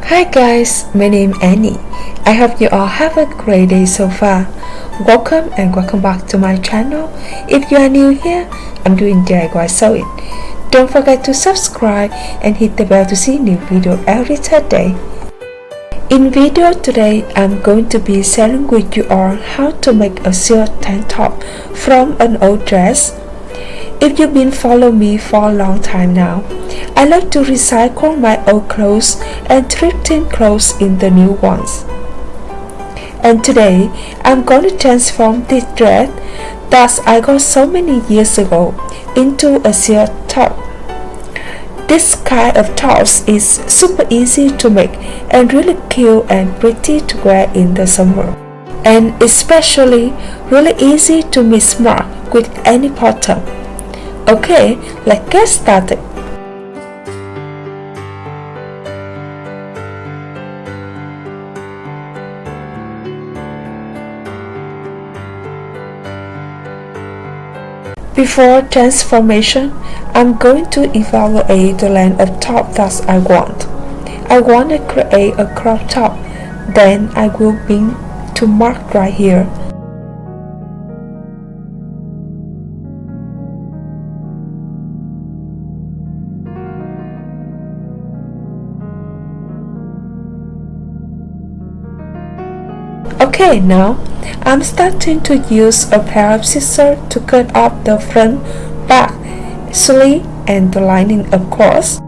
Hi guys, my name is Annie. I hope you all have a great day so far. Welcome back to my channel. If you are new here, I'm doing DIY sewing. Don't forget to subscribe and hit the bell to see new video every third day. In video today, I'm going to be sharing with you all how to make a shirred tank top from an old dress. If you've been following me for a long time now, I like to recycle my old clothes and thrifting clothes into new ones. And today, I'm going to transform this dress that I got so many years ago into a shirred top. This kind of tops is super easy to make and really cute and pretty to wear in the summer. And especially really easy to mix mark with any pattern. Okay, let's get started. Before transformation, I'm going to evaluate the length of top that I want. I want to create a crop top, then I will bring to mark right here. Okay, now I'm starting to use a pair of scissors to cut off the front, back, sleeve, and the lining, of course.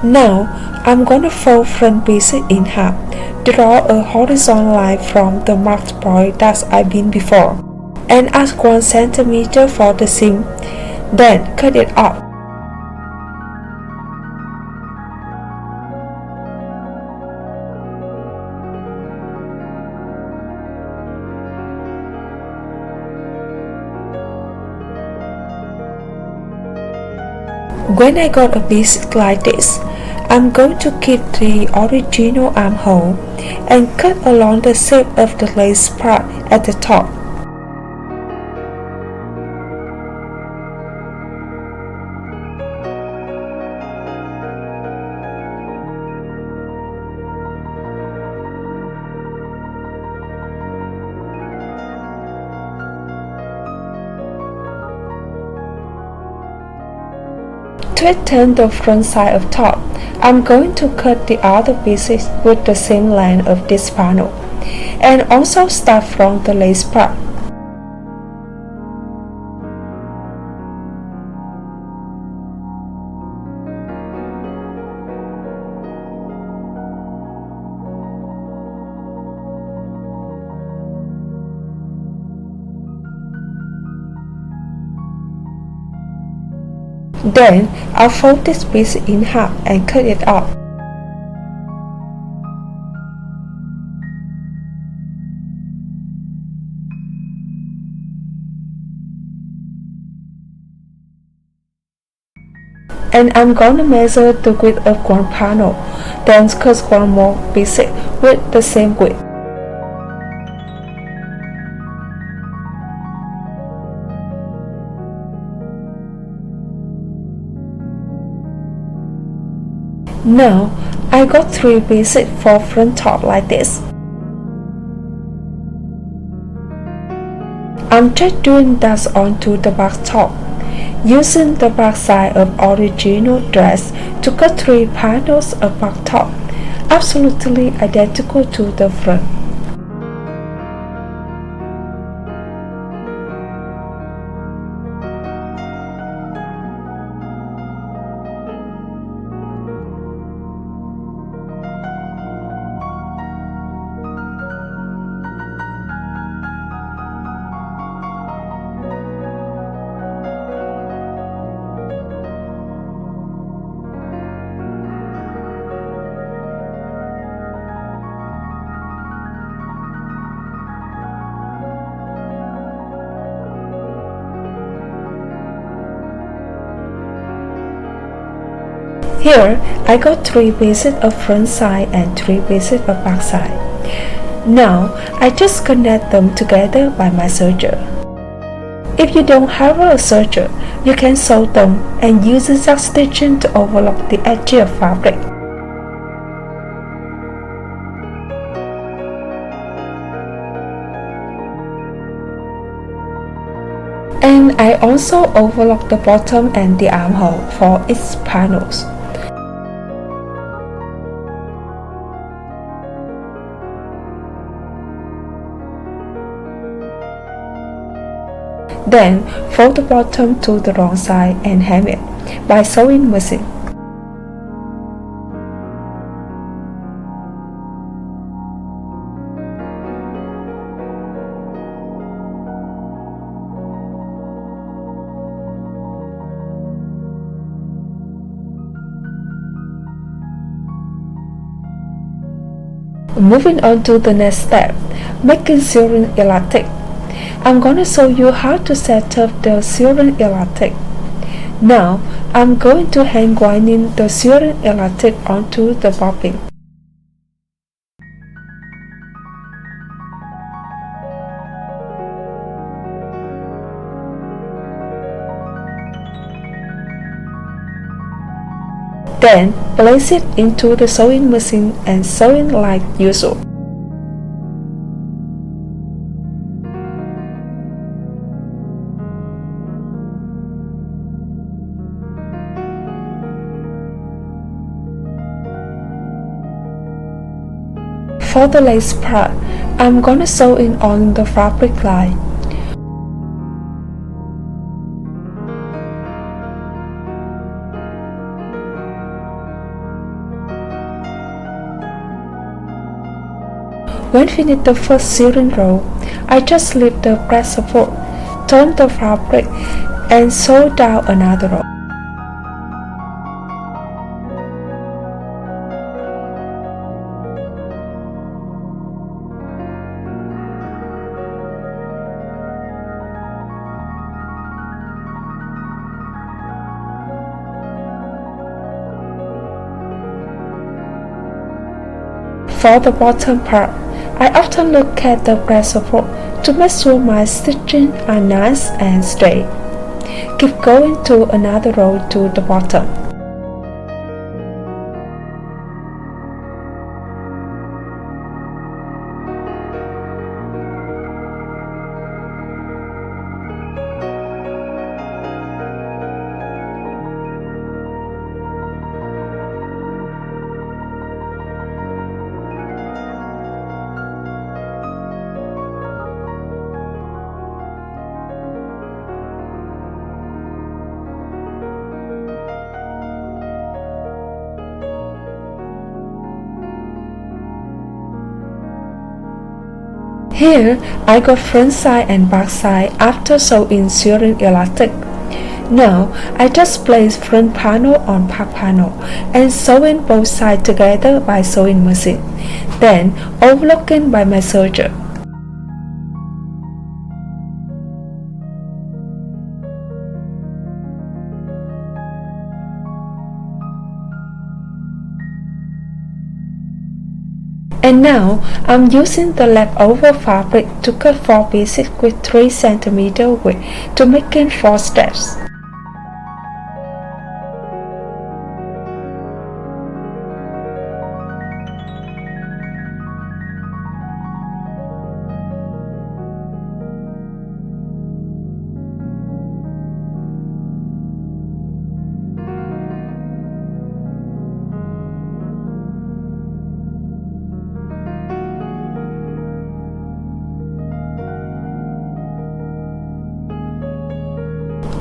Now, I'm gonna fold front piece in half. Draw a horizontal line from the marked point that I've been before, and ask 1 cm for the seam. Then cut it off. When I got a piece like this, I'm going to keep the original armhole and cut along the shape of the lace part at the top. To turn the front side of top, I'm going to cut the other pieces with the same length of this panel, and also start from the lace part. Then I'll fold this piece in half and cut it off. And I'm gonna measure the width of one panel, then cut one more piece with the same width. Now, I got 3 pieces for front top like this. I'm just doing that onto the back top, using the back side of original dress to cut 3 panels of back top, absolutely identical to the front. Here I got 3 pieces of front side and 3 pieces of back side. Now I just connect them together by my serger. If you don't have a serger, you can sew them and use zigzag stitching to overlock the edge of fabric. And I also overlock the bottom and the armhole for its panels. Then fold the bottom to the wrong side and hem it by sewing machine. Moving on to the next step, making sewing elastic. I'm going to show you how to set up the sewing elastic. Now, I'm going to hand winding the sewing elastic onto the bobbin. Then, place it into the sewing machine and sewing like usual. For the lace part, I'm gonna sew in on the fabric line. When finished the first sewing row, I just lift the breast support, turn the fabric, and sew down another row. For the bottom part, I often look at the breast support to make sure my stitching are nice and straight. Keep going to another row to the bottom. Here, I got front side and back side after sewing sewing elastic. Now, I just place front panel on back panel and sewing both sides together by sewing machine, then overlocking by my serger. And now, I'm using the leftover fabric to cut 4 pieces with 3 cm width to make 4 steps.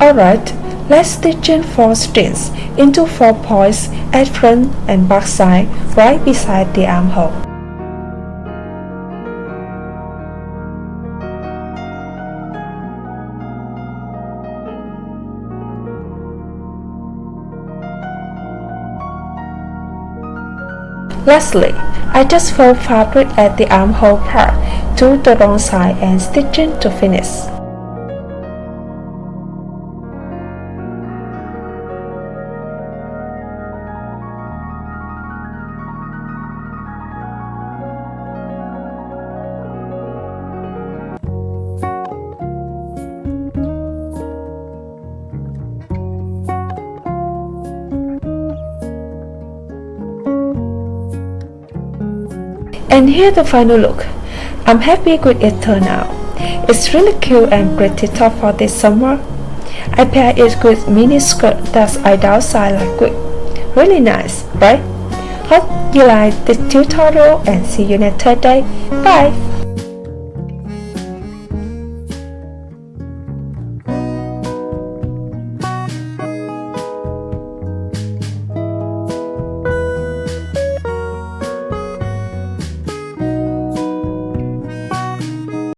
Alright, let's stitch in 4 strings into 4 points at front and back side right beside the armhole. Lastly, I just fold fabric at the armhole part to the wrong side and stitch in to finish. And here's the final look. I'm happy with it turned out. It's really cute and pretty top for this summer. I pair it with mini skirt that I downside like quick. Really nice, right? Hope you like this tutorial and see you next Thursday. Bye!